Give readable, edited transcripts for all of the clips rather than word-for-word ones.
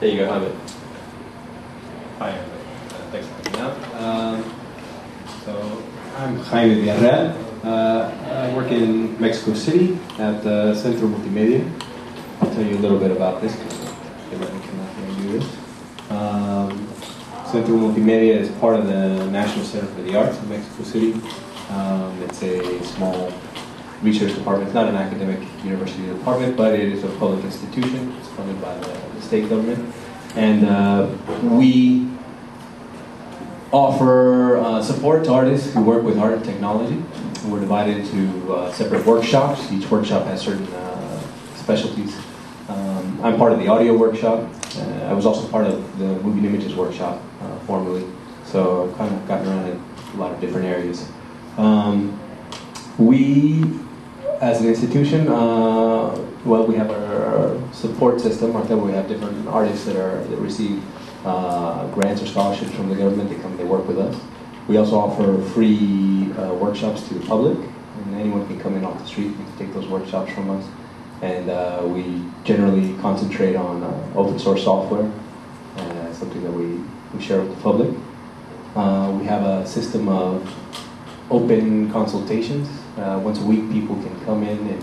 There you go, Jaime. Hi, everybody. Thanks for coming out. So, I'm Jaime Villareal. I work in Mexico City at Centro Multimedia. I'll tell you a little bit about this because they let me come out here and do this. Centro Multimedia is part of the National Center for the Arts in Mexico City. It's a small research department. It's not an academic university department, but it is a public institution. It's funded by the state government. And we offer support to artists who work with art and technology. We're divided into separate workshops. Each workshop has certain specialties. I'm part of the audio workshop. I was also part of the Movie and Images workshop formerly. So I've kind of gotten around in a lot of different areas. We, as an institution, well, we have our support system. We have different artists that receive grants or scholarships from the government. They come, they work with us. We also offer free workshops to the public, and anyone can come in off the street and take those workshops from us. And we generally concentrate on open source software, something that we share with the public. We have a system of open consultations. Once a week, people can come in and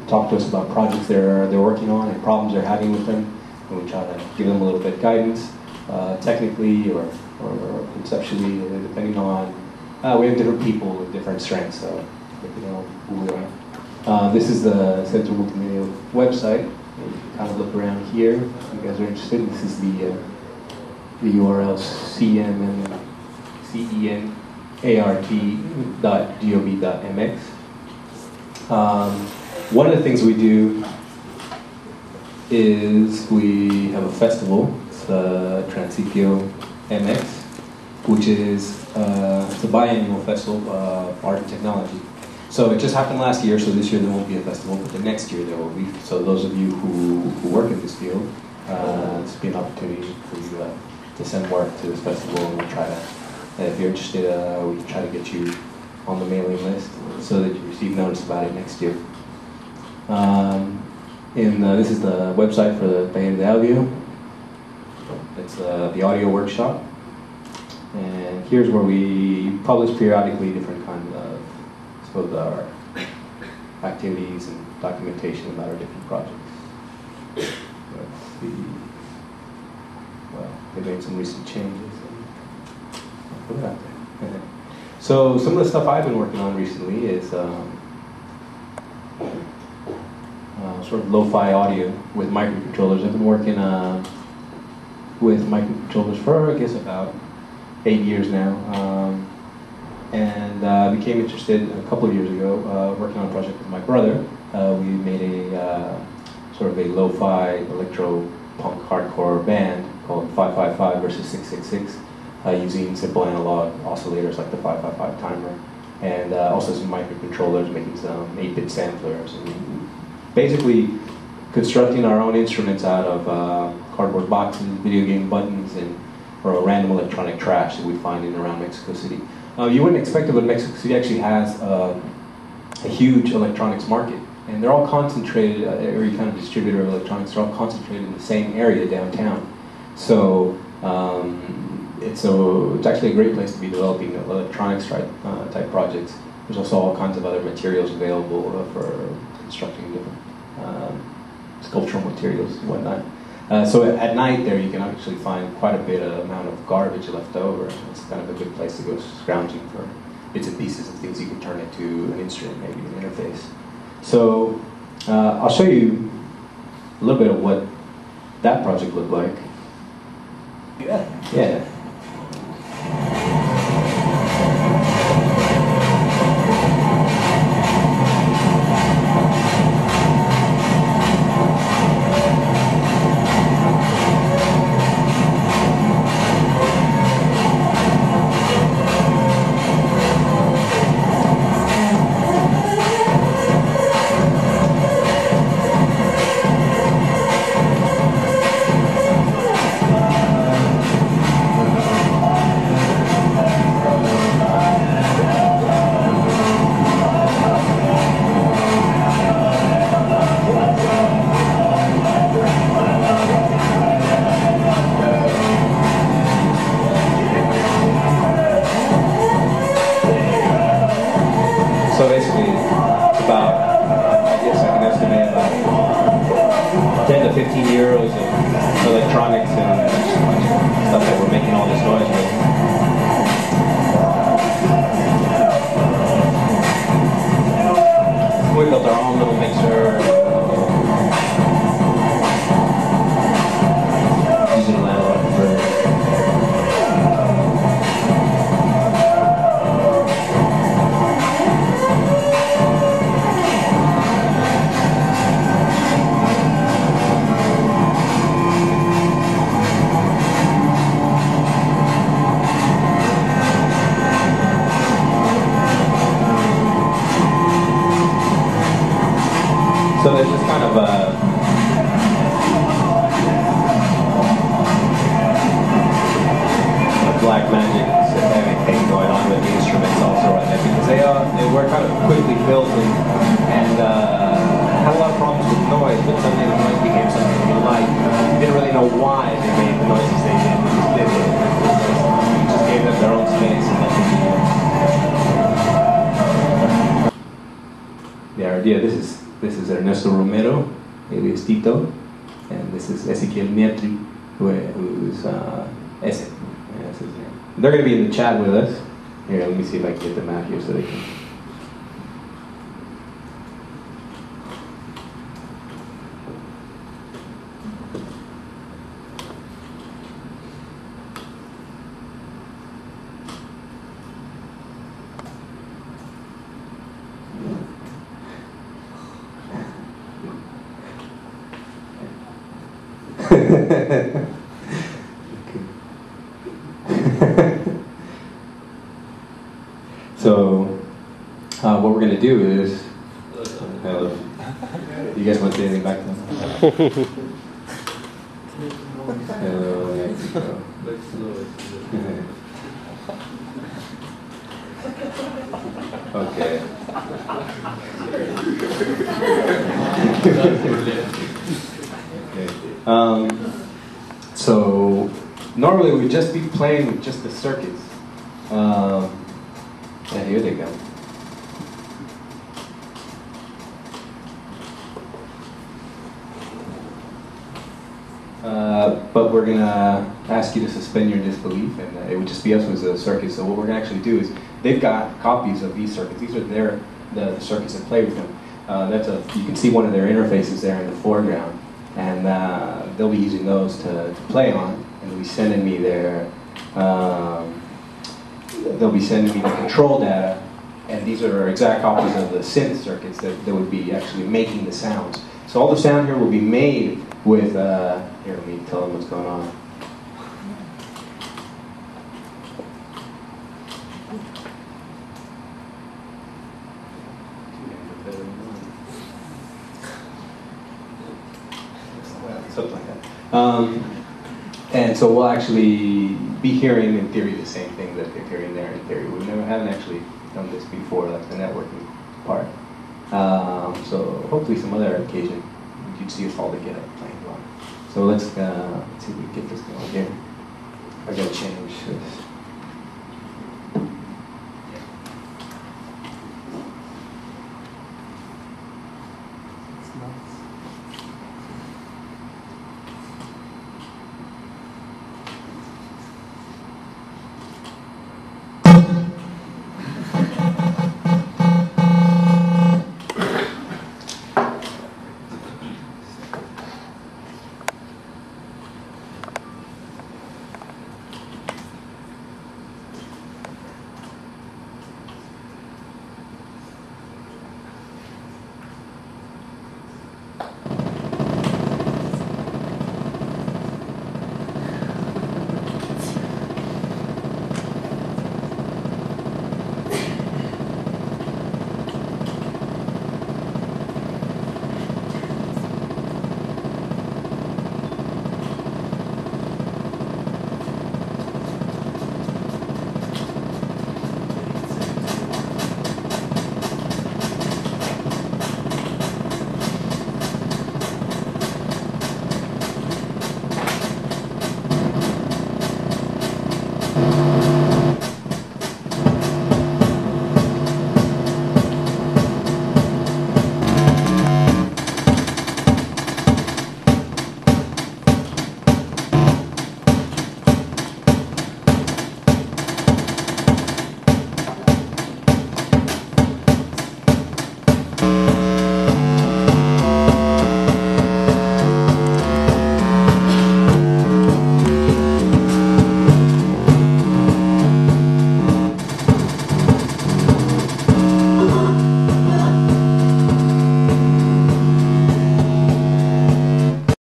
talk to us about projects they're working on and problems they're having with them. And we try to give them a little bit of guidance, technically or conceptually, depending on, we have different people with different strengths, so depending on who we are. This is the Centro Multimedia website. You can kind of look around here if you guys are interested. This is the URL cenart.gov.mx. One of the things we do is we have a festival. It's Transitio MX, which is it's a biannual festival of art and technology. So it just happened last year, so this year there won't be a festival, but the next year there will be. So those of you who work in this field, this will be an opportunity for you to send work to this festival, and we'll try to, if you're interested, we can try to get you on the mailing list so that you receive notice about it next year. This is the website for the Taller de Audio. It's the audio workshop. And here's where we publish periodically different kinds of our activities and documentation about our different projects. Let's see. Well, they made some recent changes. I'll put it out there. So some of the stuff I've been working on recently is sort of lo-fi audio with microcontrollers. I've been working with microcontrollers for, I guess, about 8 years now. And I became interested a couple of years ago, working on a project with my brother. We made a sort of a lo-fi electro-punk hardcore band called 555 versus 666, using simple analog oscillators like the 555 timer, and also some microcontrollers, making some 8-bit samplers, and basically constructing our own instruments out of cardboard boxes, video game buttons, or random electronic trash that we find in around Mexico City. You wouldn't expect it, but Mexico City actually has a huge electronics market, and they're all concentrated, every kind of distributor of electronics, they're all concentrated in the same area downtown. So it's actually a great place to be developing electronics type projects. There's also all kinds of other materials available for constructing different sculptural materials and whatnot. So at night there you can actually find quite a bit of amount of garbage left over. It's kind of a good place to go scrounging for bits and pieces of things you can turn into an instrument, maybe an interface. So I'll show you a little bit of what that project looked like. Yeah. euros of electronics and stuff that we're making all this noise with. We built our own little mixer. Using an analog converter. So there's just kind of a black magic satanic thing going on with the instruments also right there, because they were kind of quickly built and had a lot of problems with noise, but suddenly the noise became something you like. You didn't really know why they made the noises they did, they just did it. You just gave them their own space and let them do it. The idea, this is Ernesto Romero, alias Tito, and this is Ezequiel Mietri, who's Ese. Yeah, that's his name. They're going to be in the chat with us. Here, let me see if I can get them out here so they can. So, what we're going to do is, you guys want to say anything back to them? Hello, Mexico. Okay. So normally we'd just be playing with just the circuits. Yeah, here they go. But we're gonna ask you to suspend your disbelief, and it would just be us with the circuits. So what we're gonna actually do is, they've got copies of these circuits. These are the circuits that play with them. You can see one of their interfaces there in the foreground, and they'll be using those to play on, and they'll be sending me their the control data, and these are exact copies of the synth circuits that would be actually making the sounds. So all the sound here will be made with, here, let me tell them what's going on. Something like that. And so we'll actually be hearing, in theory, the same thing that they're hearing there in theory. We haven't actually done this before, like the networking part. So hopefully some other occasion you'd see us all together playing along. So let's see if we can get this going here. I gotta change this.